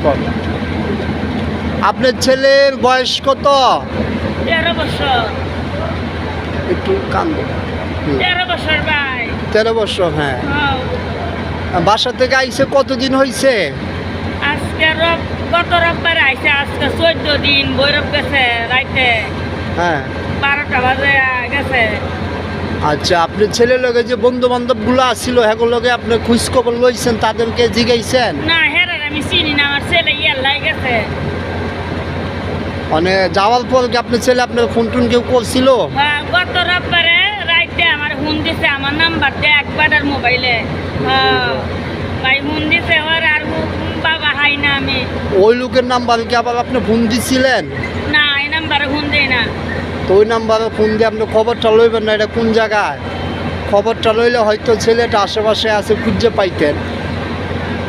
কর। আপনার ছেলের বয়স কত? 13 বছর। একটু কান 13 বছর ভাই। 13 বছর, হ্যাঁ। বাসা থেকে আইসে কতদিন হয়েছে? আজকে গত রোববার আইসে, আজকে 14 দিন। ভৈরব গেছে রাইতে, হ্যাঁ 12টা বাজে গেছে। আচ্ছা, আপনার ছেলের লগে যে বন্ধু বান্ধব গুলো আসছিল হ্যাগুলো লগে আপনি খোঁজ খবর লইছেন, তাদেরকে জিগাইছেন? না, হেরার আমি চিনি না, আমার ছেলে ইয়াল্লাই গেছে। মানে যাওয়ার পর কি আপনার ছেলে আপনার ফোন টোন কেউ করছিল? হ্যাঁ, গত রোববারে রাইতে আমার ফোন দিছে, আমার নাম্বারটা একবারের মোবাইলে। হ্যাঁ ভাই, ফোন দিছে ওর, আর বাবা হাই না আমি। ওই লোকের নাম্বার কি আবার আপনি ফোন দিছিলেন? না, এই নাম্বারে ফোন দেই না। তো ওই নাম্বারে ফোন দিয়ে আপনি খবরটা লইবেন না, এটা কোন জায়গায়? খবরটা লইলে হয়তো ছেলেটা আশেপাশে আছে, খুঁজে পাইতেন।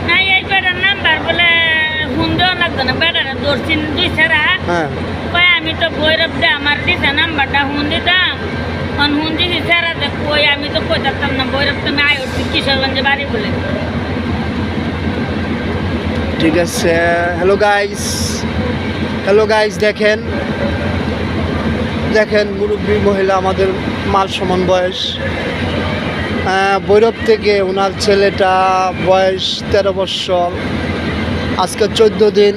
না, এই বেটার নাম্বার বলে ফোন দেওয়া লাগতো না, বেটারে দর্শিন দিছেরা। হ্যাঁ কই আমি তো ভৈরব দে আমার দিছে নাম্বারটা, ফোন দিতাম। ফোন দিছি সেরা যে কই, আমি তো কই থাকতাম না ভৈরব, তুমি আয় উঠছি কিশোরগঞ্জে বাড়ি বলে। ঠিক আছে। হ্যালো গাইস, দেখেন মুরব্বী মহিলা, আমাদের মাল সমান বয়স। ভৈরব থেকে ওনার ছেলেটা বয়স 13 বছর, আজকে 14 দিন।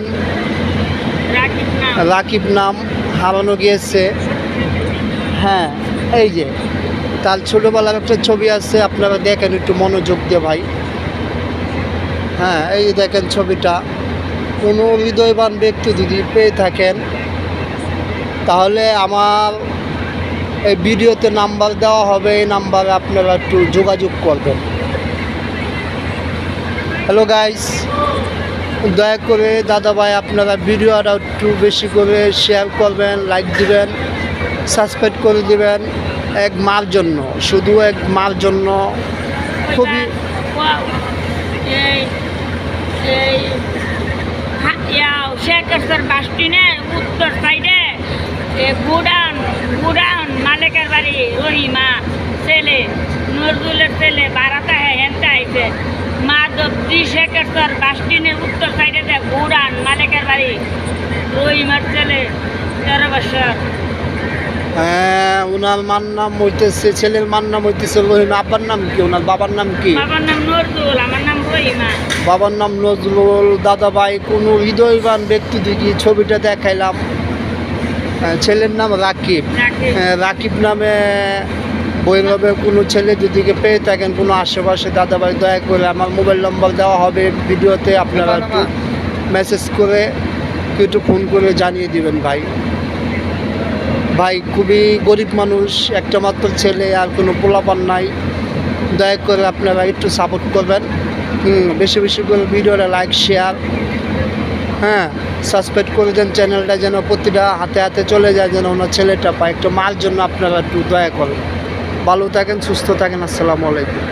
রাকিব নাম হারানো গিয়েছে। হ্যাঁ, এই যে তার ছোটোবেলার একটা ছবি আছে, আপনারা দেখেন একটু মনোযোগ দিয়ে ভাই। হ্যাঁ, এই দেখেন ছবিটা। কোনো হৃদয়বান ব্যক্তি যদি পেয়ে থাকেন তাহলে আমার এই ভিডিওতে নাম্বার দেওয়া হবে, এই নাম্বারে আপনারা একটু যোগাযোগ করবেন। হ্যালো গাইস, দয়া করে দাদা ভাই আপনারা ভিডিওটা একটু বেশি করে শেয়ার করবেন, লাইক দিবেন, সাবস্ক্রাইব করে দিবেন। এক মার জন্য, শুধু এক মার জন্য। খুবই শেখেশ্বর বাসটিনে উত্তর সাইডে গুডাউন মালিকের বাড়ি রহিমা ছেলে, নজরুলের ছেলে বারাতা হেনতে আইছে। মাধবদী শেখেশ্বর বাসটিনের উত্তর সাইডে গুডাউন মালিকের বাড়ি রহিমার ছেলে, 13 বছর। হ্যাঁ, ওনার মার নাম হইতেছে, ছেলের মার নাম হইতেছে রহিমা। আব্বার নাম কি? ওনার বাবার নাম কি? বাবার নাম নজরুল, আমার নাম রহিমা। বাবার নাম নজরুল। দাদা ভাই, কোনো হৃদয়বান ব্যক্তি দেখি ছবিটা দেখাইলাম। ছেলের নাম রাকিব। রাকিব নামে ভৈরবে কোনো ছেলে যদি পেয়ে থাকেন কোনো আশেপাশে, দাদা ভাই দয়া করে আমার মোবাইল নম্বর দেওয়া হবে ভিডিওতে, আপনারা একটু মেসেজ করে একটু ফোন করে জানিয়ে দিবেন ভাই। খুবই গরিব মানুষ, একটা মাত্র ছেলে, আর কোনো পোলাপান নাই। দয়া করে আপনারা একটু সাপোর্ট করবেন। বেশি বেশি করে ভিডিওটা লাইক শেয়ার, হ্যাঁ সাবস্ক্রাইব করে দেন চ্যানেলটা, যেন প্রতিটা হাতে হাতে চলে যায়, যেন ওনার ছেলেটা পায়। একটা মার জন্য আপনারা একটু দয়া করেন। ভালো থাকেন, সুস্থ থাকেন। আসসালামু আলাইকুম।